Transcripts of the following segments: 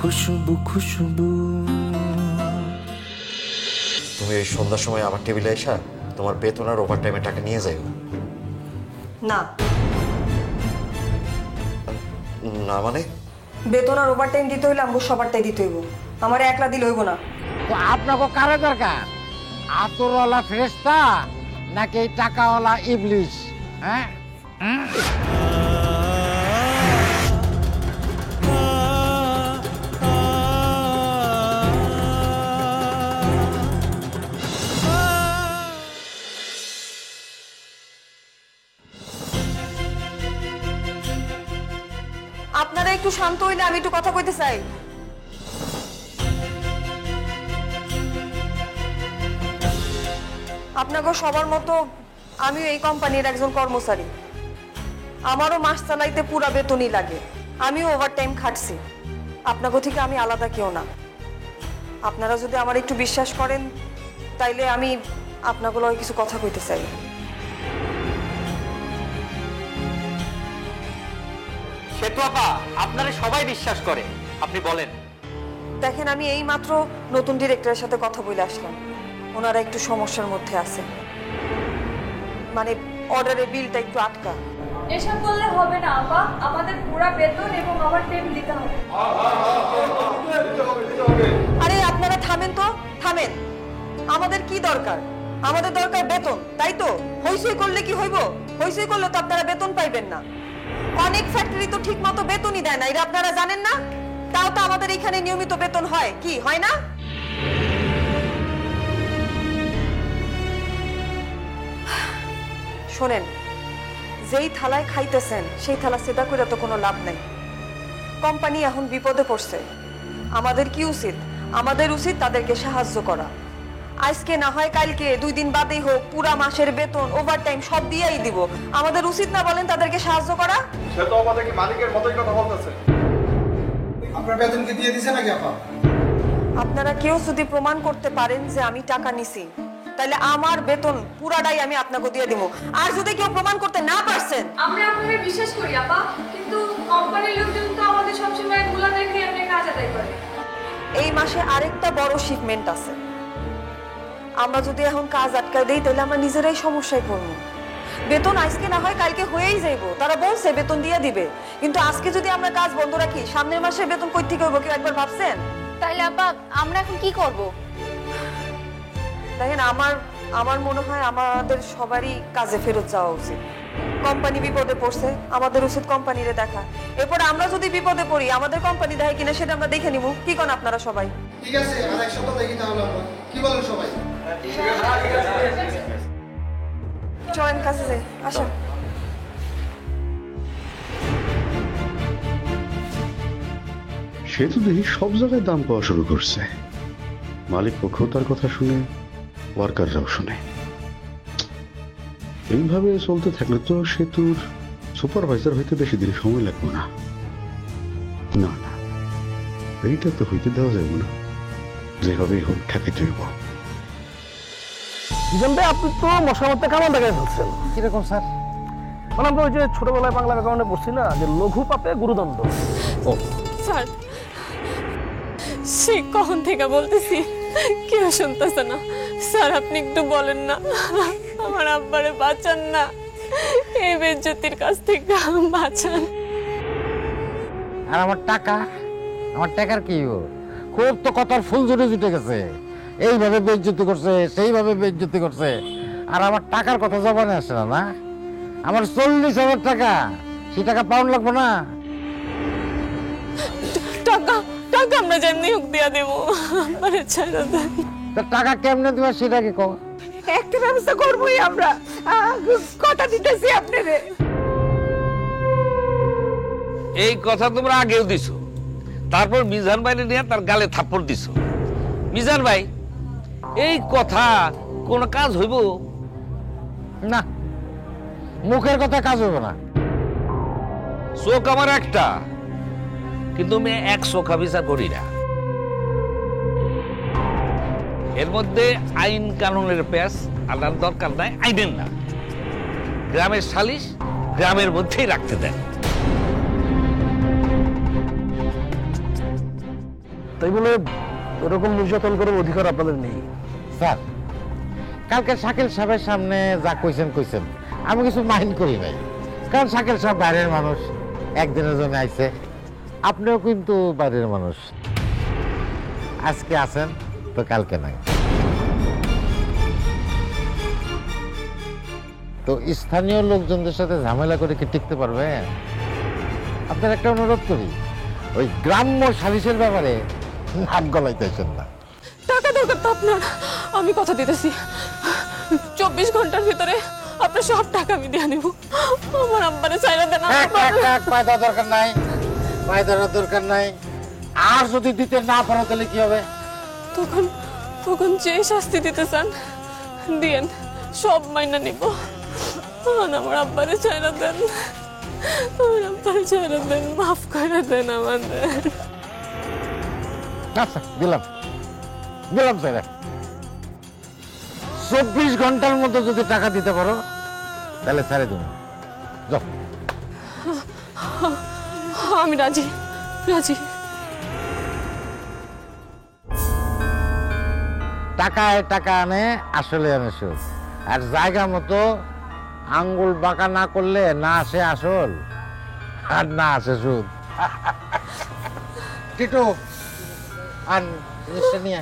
খুশবু খুশবু। তুমি এই সন্ধ্যার সময় আমার টেবিলে এসা তোমার বেতন আর ওভারটাইমের টাকা নিয়ে যাইও। না, না মানে? বেতন আর ওভারটাইম দিতে হইলে আমগো সবারটাই দিতে হইব, আমার একলা দিলে হইব না। তো আপনাকে কারে দরকার, আতরওয়ালা ফেরেশতা নাকি এই টাকাওয়ালা ইবলিশ? হ্যাঁ, আপনারা একটু শান্ত হইলে আমি একটু কথা কইতে চাই। আপনাকে সবার মতো আমিও এই কোম্পানির একজন কর্মচারী, আমারও মাস চালাইতে পুরা বেতনই লাগে, আমিও ওভারটাইম খাটছি। আপনাকে থেকে আমি আলাদা কেউ না। আপনারা যদি আমার একটু বিশ্বাস করেন তাইলে আমি আপনাকে কিছু কথা কইতে চাই। সেতু আপা, আপনারা সবাই বিশ্বাস করে, আপনি বলেন। দেখেন, আমি এই মাত্র নতুন ডিরেক্টরের সাথে কথা বলে আসলাম, ওনারা একটু সমস্যার মধ্যে আছে, মানে অর্ডারের বিলটা একটু আটকা। এসব বললে হবে না আপা, আমাদের পুরো বেতন এবং ওভারটাইম দিতে হবে। আরে আপনারা থামেন তো, থামেন। আমাদের কি দরকার? আমাদের দরকার বেতন, তাই তো? হইচই করলে কি হইব? হইচই করলে তো আপনারা বেতন পাইবেন না। অনেক ফ্যাক্টরি তো ঠিক মতো বেতনই দেয় না, এটা আপনারা জানেন না? তাও তো আমাদের এখানে নিয়মিত বেতন হয়, কি হয় না? শোনেন, যেই থালায় খাইতেছেন সেই থালা সেটা করে তো কোনো লাভ নাই। কোম্পানি এখন বিপদে পড়ছে, আমাদের কি উচিত? আমাদের উচিত তাদেরকে সাহায্য করা। আজকে না হয় কালকে, 2 দিন বাদেই হোক, পুরা মাসের বেতন ওভারটাইম সব দিয়েই দিব। আমাদের উচিত না বলেন তাদেরকে সাহায্য করা? সে তো আমাদের কি মালিকের মতোই কথা বলতেছে। আপনার বেতন কি দিয়ে দিছে নাকি আপা? আপনারা কেউ যদি প্রমাণ করতে পারেন যে আমি টাকা নিছি, তাহলে আমার বেতন পুরাটাই আমি আপনাকে দিয়ে দিব। আর যদি কেউ প্রমাণ করতে না পারছেন, আমরা আপনাকে বিশ্বাস করি আপা, কিন্তু কোম্পানির লোকজন তো আমাদের সবসময় মূলা দেখে এমনি কাজ আদায় করে। এই মাসে আরেকটা বড় শিপমেন্ট আছে, আমরা যদি এখন কাজ আটকায় দেই তাহলে আমরা নিজেরাই সমস্যায় পড়বো। বেতন আজকে না হয় কালকে হয়েই যাইব, তারা বলছে বেতন দিয়ে দিবে, কিন্তু আজকে যদি আমরা কাজ বন্ধ রাখি, সামনের মাসে বেতন কই থেকে হইব কেউ একবার ভাবছেন? তাইলে আপা আমরা এখন কি করব? দেখেন, আমার মনে হয় আমাদের সবারই কাজে ফেরত যাওয়া উচিত। কোম্পানি বিপদে পড়ছে, আমাদের উচিত কোম্পানিরে দেখা। এরপর আমরা যদি বিপদে পড়ি, আমাদের কোম্পানি দেখে কিনা সেটা আমরা দেখে নিব। কি কোন আপনারা সবাই? ঠিক আছে, আর এক সপ্তাহ দেখি তাহলে আমরা। কি বলেন সবাই? চলেন কাছে যাই, আসেন। সে তো দেখি সব জায়গায় দাম পাওয়া শুরু করছে, মালিক পক্ষ তার কথা শুনে, ওয়ার্কাররাও শুনে। এইভাবে চলতে থাকলে তো সেতুর সুপারভাইজার হইতে বেশি দিন সময় লাগবে না। না না, এইটা তো হইতে দেওয়া যাবে না, যেভাবেই হোক ঠেকাইতে হইব। দুজন ভাই, আপনি তো মশার মধ্যে কামান দেখায় ফেলছেন। কিরকম স্যার? মানে আমরা ওই যে ছোটবেলায় বাংলা ব্যাকরণে পড়ছি না, যে লঘু পাপে গুরুদণ্ড। ও স্যার, সে কখন থেকে বলতেছি, কেউ শুনতেছে না। স্যার, আপনি একটু বলেন না, আমার আব্বারে বাঁচান না, এই বেজ্জতির কাছ থেকে বাঁচান। আর আমার টাকার কি হইব? খুব তো কথার ফুল জুড়ে জুটে গেছে, এইভাবে বেইজ্জতি করছে, সেইভাবে বেইজ্জতি করছে, আর আমার টাকার কথা জবানে আসে না। না, আমার 40,000 টাকা, সেই টাকা পাউন্ড লাগবো না? টাকা টাকা আমরা যেমনি হোক দিয়া দেবো, আমারে ছাড়া দেন। তা টাকা কেমনে দিবা সেটা কি কও? একটা ব্যবস্থা করবোই আমরা, কথা দিতেছি আপনারে। এই কথা তোমরা আগেও দিছো, তারপর মিজান ভাইরে নিয়ে তার গালে থাপ্পড় দিছো। মিজান ভাই, এই কথা কোন কাজ হইব না, মুখের কথা কাজ হইব না। চোখ আমার একটা, কিন্তু আমি 100 বিচার করি না। এর মধ্যে আইন কানুনের পেশ আনার দরকার নাই, আইনের না। গ্রামের সালিশ গ্রামের মধ্যেই রাখতে দেন। তাই বলে এরকম নির্যাতন করার অধিকার আপনাদের নেই। স্যার, কালকে শাকিল সাহেবের সামনে যা কইছেন আমি কিছু মাইন্ড করি নাই, কারণ শাকিল সাহেব বাইরের মানুষ, একদিনের জন্য আইছে। আপনিও কিন্তু বাইরের মানুষ, আজকে আছেন তো কালকে নাই। তো স্থানীয় লোকজনদের সাথে ঝামেলা করে কি টিকতে পারবেন? আপনার একটা অনুরোধ করি, ওই গ্রাম্য সালিশের ব্যাপারে নাক গলাইতেছেন না। টাকা দরকার তো আপনার, আমি কথা দিতেছি 24 ঘন্টার ভিতরে আপনার সব টাকা আমি দিয়ে নিব। আমার আব্বারে চাইরা দেন। পায়দা দরকার নাই, পায়দার দরকার নাই। আর যদি দিতে না পারো তাহলে কি হবে? তখন যে শাস্তি দিতে চান দিয়েন, সব মাইনা নিব। আমার আব্বারে চাইরা দেন, আমার আব্বারে চাইরা দেন, মাফ করে দেন আমাদের। আচ্ছা, দিলাম স্যার। 24 ঘন্টার মধ্যে যদি টাকা দিতে পারো তাহলে ছেড়ে দেবো। যাও। আমি রাজি। টাকায় টাকা আনে, আসলে আনে সুদ। আর জায়গা মতো আঙ্গুল বাঁকা না করলে না আসে আসল আর না আসে সুদ। টিটু, আন জিনিসটা নিয়ে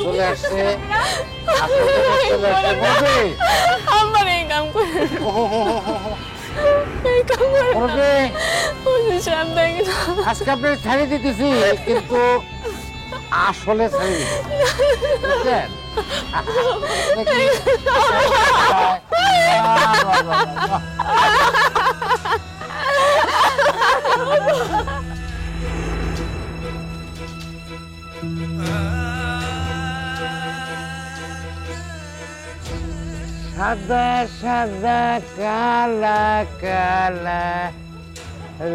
চলে আসছে। আমার এই কাম করে আজকে আপনি ছাড়িয়ে দিতেছি, কিন্তু আসলে ছাড়িয়ে বুঝলেন? সাদা সাদা কালা কালা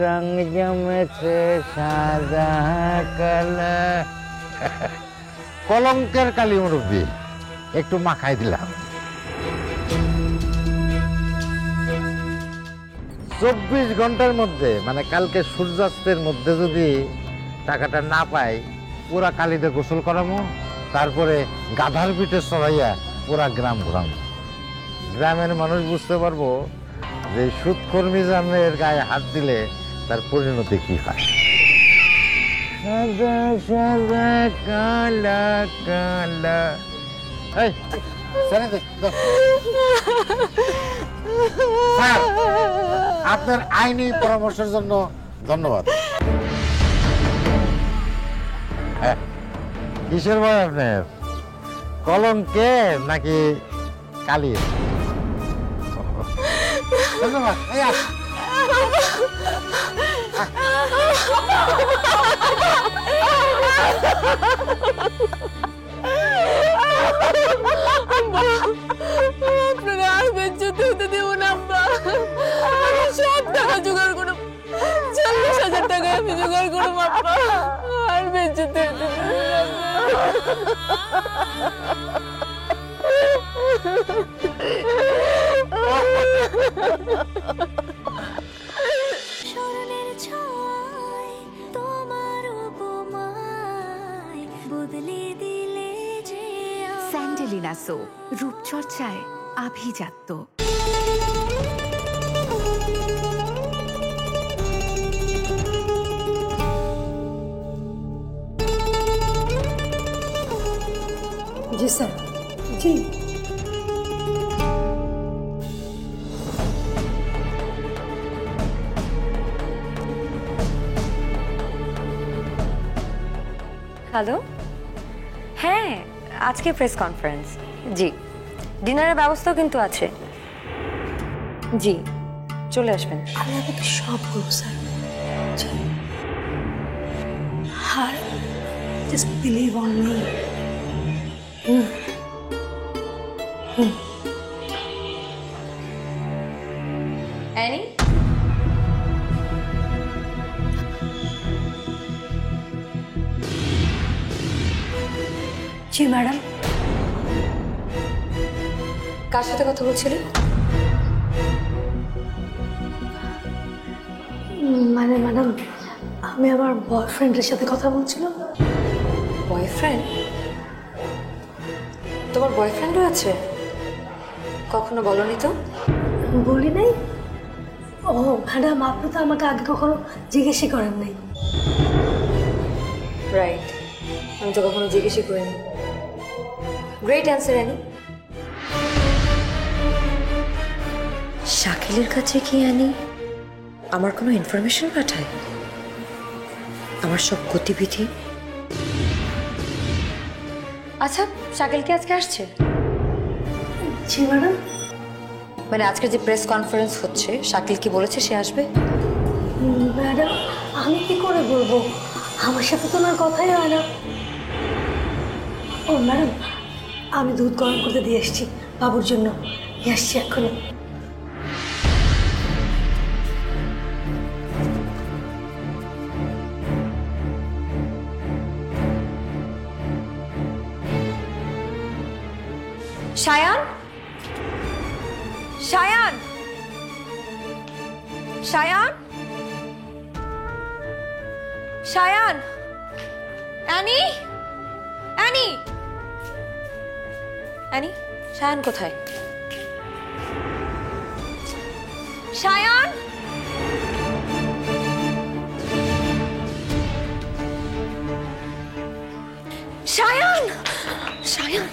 রং জমেছে সাদা কালা। কলঙ্কের কালি মুরব্বী, একটু মাখাই দিলাম। 24 ঘন্টার মধ্যে, মানে কালকে সূর্যাস্তের মধ্যে যদি টাকাটা না পাই, পুরা কালিতে গোসল করামো, তারপরে গাধার পিঠে চড়াইয়া পুরা গ্রাম ঘোরামো। গ্রামের মানুষ বুঝতে পারবো যে সুদখোর মিজানের গায়ে হাত দিলে তার পরিণতি কি হয়। সাদা সাদা কালা কালা। এই, ছেড়ে দে, দাও। স্যার, আপনার আইনি পরামর্শের জন্য ধন্যবাদ। হ্যাঁ, কিসের ভয় আপনার? কলঙ্কে নাকি কালি? ধন্যবাদ। আপনারা আর বেজ্জতি হতে দেব না আব্বা। আমি সব টাকা জোগাড় করব, 40,000 টাকা আমি জোগাড় করব আব্বা। আর বেজ্জতি হতে দেব স্মরণের ছয় তোমার উপমায় বদলে দিলে যে স্যান্ডেলিনা সো, রূপচর্চায় আভিজাত্য। জি স্যার, জি। হ্যালো, হ্যাঁ আজকে প্রেস কনফারেন্স। জি, ডিনারের ব্যবস্থাও কিন্তু আছে। জি, চলে আসবেন। আমরা কিন্তু সব করবো স্যার। আর just believe on me. Annie, ji madam. কার সাথে কথা বলছিলেন? মানে ম্যাডাম, আমি আমার বয়ফ্রেন্ডের সাথে কথা বলছিলাম। বয়ফ্রেন্ড? তোমার বয়ফ্রেন্ডও আছে? কখনো বলনি তো? বলি নাই? ও ম্যাডাম, আপনি তো আমাকে আগে কখনো জিজ্ঞেসই করেন নাই। রাইট, আমি তো কখনো জিজ্ঞেসই করিনি। Great answer Annie. শাকিলের কাছে কি অ্যানি আমার কোনো ইনফরমেশন পাঠায়? আমার সব গতিবিধি? আচ্ছা, শাকিল কি আজকে আসছে? জি ম্যাডাম। মানে আজকে যে প্রেস কনফারেন্স হচ্ছে, শাকিল কি বলেছে সে আসবে? ম্যাডাম, আমি কি করে বলবো? আমার সাথে তো ওনার কথাই হয় না। ও ম্যাডাম, আমি দুধ গরম করতে দিয়ে এসেছি বাবুর জন্য। আসছি এক্ষুনি। Sayan, Sayan, Sayan, Sayan, Annie, Annie, Annie, Sayan কোথায়? সায়ান, সায়ান, সায়ান,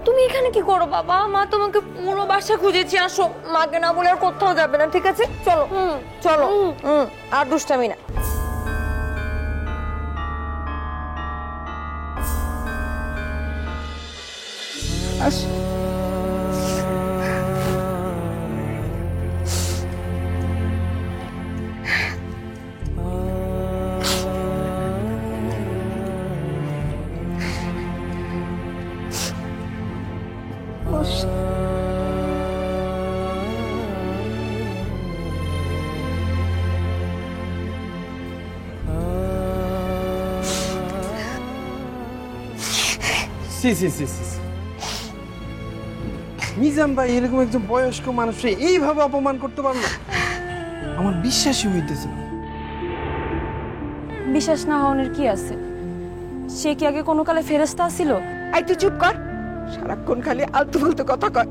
তুমি এখানে কি করো বাবা? মা তোমাকে পুরো বাসা খুঁজেছি, আসো। মাকে না বলে আর কোথাও যাবে না, ঠিক আছে? চলো চলো, আর দুষ্টামি না। সি সি সি সি, মিজান ভাই এরকম একজন বয়স্ক মানুষকে এইভাবে অপমান করতে পারলো? আমার বিশ্বাসই হইতেছে না। বিশ্বাস না হওয়ার কি আছে? সে কি আগে কোনো কালে ফেরেশতা ছিল? আই তুই চুপ কর, সারাক্ষণ খালি আলতু ফালতু কথা কয়।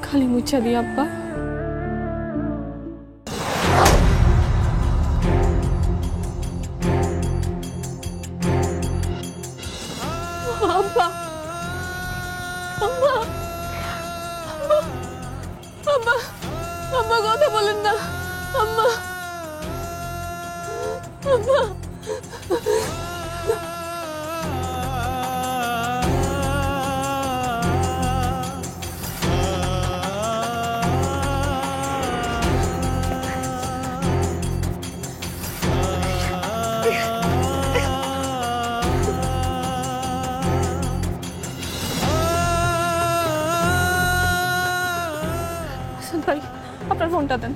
খালি মুছা দি আব্বা। আব্বা, আব্বা, আব্বা, আব্বা কথা বলেন না। আম্মা, আব্বা, ভাই আপনার ফোনটা দেন।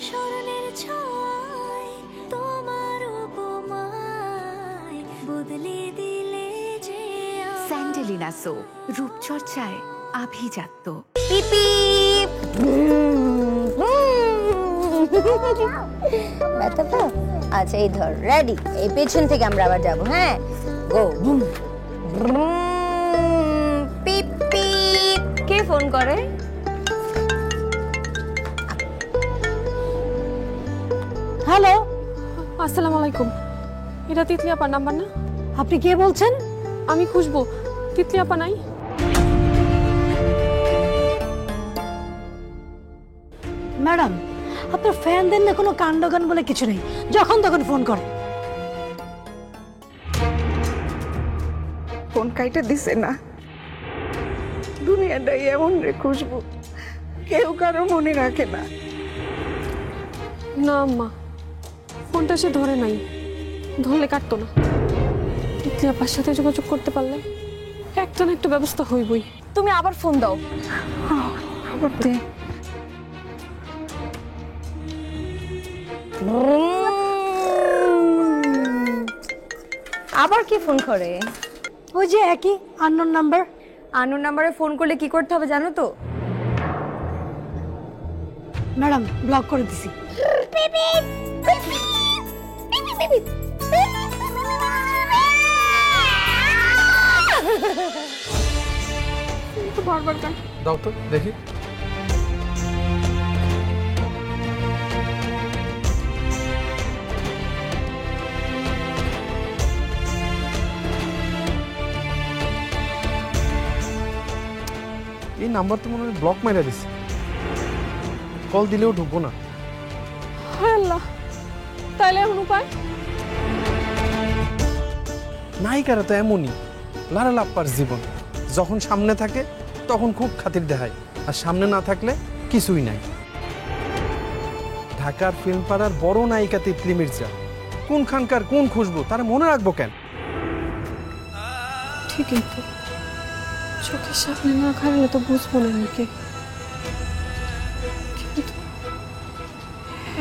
স্মরণের ছয় তোমার উপমায় বদলে দিলে যে স্যান্ডেলিনা সো, রূপচর্চায় আভিজাত্য। ব্যথা তো? আচ্ছা এই ধর, রেডি? এই পেছন থেকে আমরা আবার যাবো, হ্যাঁ? গো। পিপ পিপ। কে ফোন করে? হ্যালো, আসসালামু আলাইকুম। এটা তিতলি আপার নাম্বার না? আপনি কে বলছেন? আমি খুঁজবো, তিতলি আপা নাই। ম্যাডাম, আপনার ফ্যানদের না কোনো কাণ্ডজ্ঞান বলে কিছু নেই, যখন তখন ফোন করে। ফোন কাইটা দিছে না। দুনিয়াটাই এমন রে খুশবু, কেউ কারো মনে রাখে না। না আম্মা, ফোনটা সে ধরে নাই, ধরলে কাটতো না। তিতলি আপার সাথে যোগাযোগ করতে পারলে একটা না একটা ব্যবস্থা হইবই। তুমি আবার ফোন দাও। আবার দে। আবার কি ফোন করে? ওই যে একই আননোন নাম্বার। আননোন নাম্বারে ফোন করলে কি করতে হবে জানো তো? ম্যাডাম ব্লক করে দিছি। বারবার গান দাও তো দেখি। এই নাম্বার তো মনে হয় ব্লক মেরে দিছে, কল দিলেও ঢুকবো না। হায় আল্লাহ, তাহলে এখন উপায়? নায়িকারা তো এমনই, লারা লাপ্পার জীবন। যখন সামনে থাকে তখন খুব খাতির দেখায়, আর সামনে না থাকলে কিছুই নাই। ঢাকার ফিল্মপাড়ার বড় নায়িকা তিতলি মির্জা, কোনখানকার কোন খুশবু তারা মনে রাখবো কেন? ঠিকই তো, চোখের সামনে না খাইলে তো বুঝবো না নাকি। কিন্তু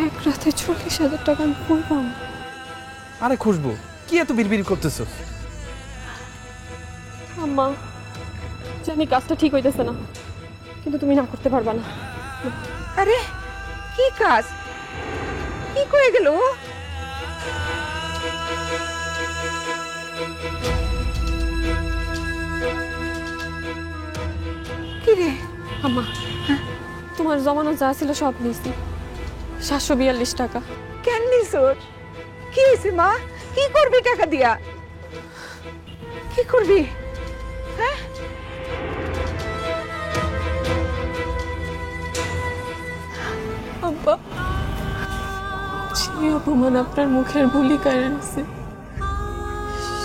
এক রাতে 40,000 টাকা আমি পাবো। আরে খুশবু, কি এত বিড়বিড় করতেছো? আম্মা, জানি কাজটা ঠিক হইতেছে না, কিন্তু তুমি না করতে পারবা না। আরে কি কাজ, কি করে গেল? কি রে আম্মা, তোমার জমানো যা ছিল সব নিয়েছি, 742 টাকা। কেন নিছোস? কি হয়েছে মা? কি করবি টাকা দিয়া? কি করবি? হ্যাঁ, আব্বা, সেই অপমান আপনার মুখের বুলি কারণে,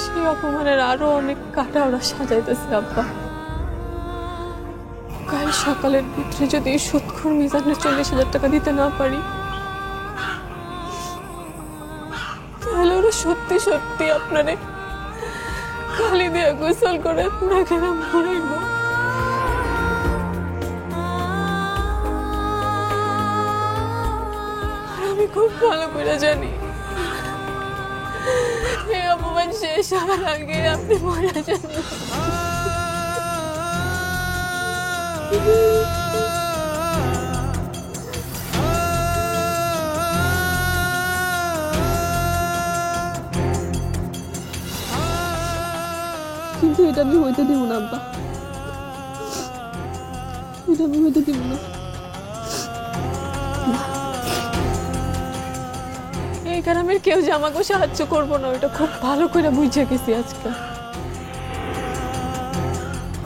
সেই অপমানের আরো অনেক কাটা ওরা সাজাইতেছে আব্বা। কাল সকালের ভিতরে যদি সুৎখোর মিজানের 40,000 টাকা দিতে না পারি, তাহলে ওরা সত্যি সত্যি আপনারে কালি দিয়ে গোসল করে আপনাকে মরাইব। আর আমি খুব ভালো করে জানি এই অপমান শেষ হওয়ার আগে আপনি মারা যাবেন। কিন্তু এটা আমি হইতে দিব না আব্বা, এটা আমি হইতে দিব না। এই গ্রামের কেউ যে আমাকে সাহায্য করবো না, ওটা খুব ভালো করে বুঝে গেছি আজকে।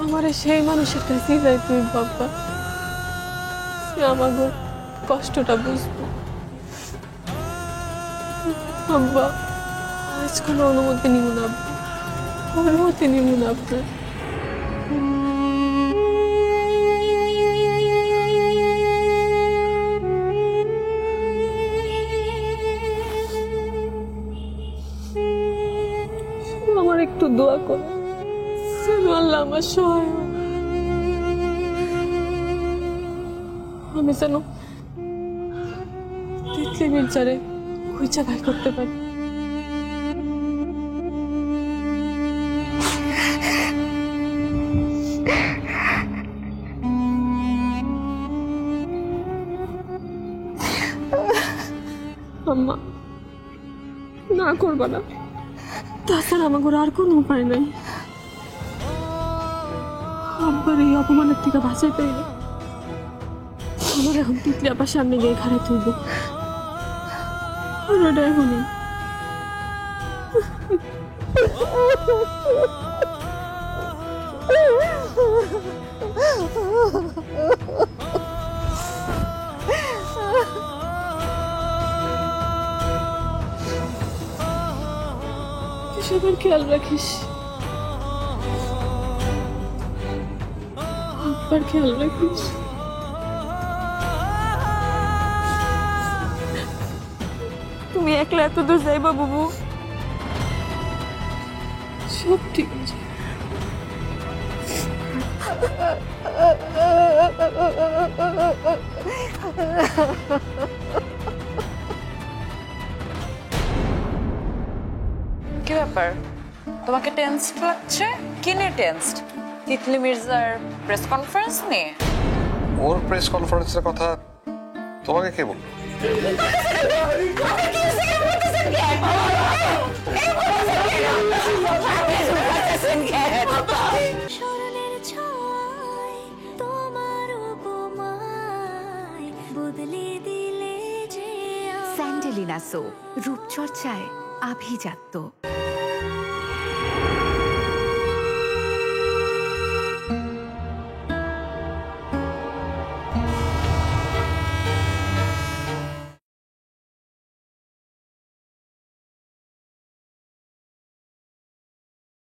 আমার সেই মানুষের কাছেই যাই তুই বাবা, সে আমাকে কষ্টটা বুঝবো। আব্বা, আজ কোনো অনুমতি নিব না আব্বা, অনুমতি নিব না আপনার। আমার একটু দোয়া করো, আল্লাহ আমার সহায় হয়। আমি যেন তিতলি মির্জারে খুঁজে বাই করতে পারি। আম্মা, না করবা না, তাছাড়া আমার আর কোনো উপায় নাই। আব্বার এই অপমানের থেকে বাঁচাইতে হইলে আমার এখন তিতলি আপার সামনে গিয়ে খাড়াই তুলব। আর ওটা এখনই সবার খেয়াল রাখিস, আব্বার খেয়াল রাখিস। তুমি একলা এত দূর যাইবা বাবু? সব ঠিক আছে। কি ব্যাপার, টেন্সড লাগছে? কি নিয়ে টেন্সড? তিতলি মির্জার প্রেস কনফারেন্স নিয়ে? ওর প্রেস কনফারেন্সের কথা তোমাকে কে বলল? স্যান্ডেলিনা সো রূপচর্চায় আভিজাত্য।